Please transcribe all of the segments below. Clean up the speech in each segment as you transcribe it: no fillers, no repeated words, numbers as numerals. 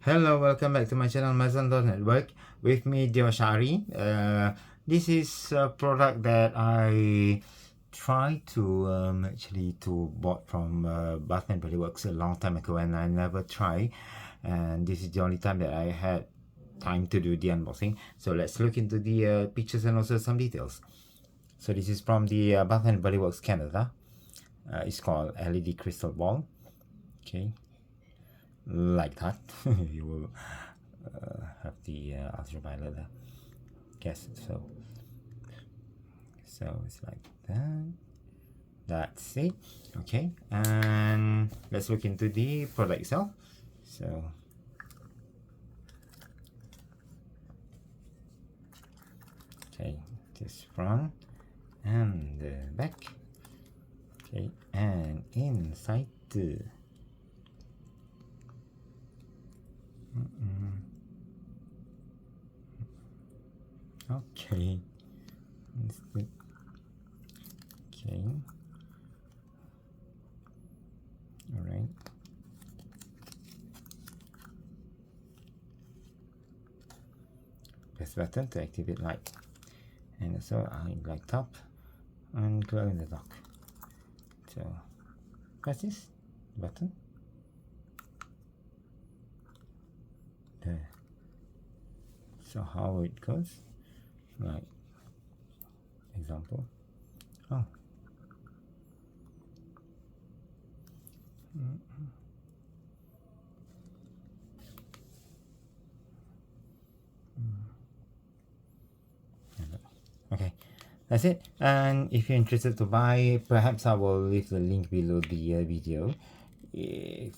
Hello, welcome back to my channel Maison.network. With me, Dior Shaari. This is a product that I tried to actually to bought from Bath and Body Works a long time ago, and I never tried. And this is the only time that I had time to do the unboxing. So let's look into the pictures and also some details. So this is from the Bath and Body Works Canada. It's called LED Crystal Ball. Okay, like that. You will have the ultraviolet gas. So it's like that. That's it. Okay, and let's look into the product itself. So okay, this front and the back. Okay, and inside the okay. Okay. All right. Press button to activate light, and also light top and glow in the dark. So press this button. There. So how it goes, like example. Oh. Okay, that's it. And if you're interested to buy, perhaps I will leave the link below the video if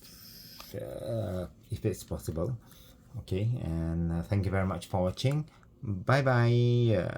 it's possible. Okay, and thank you very much for watching. Bye bye.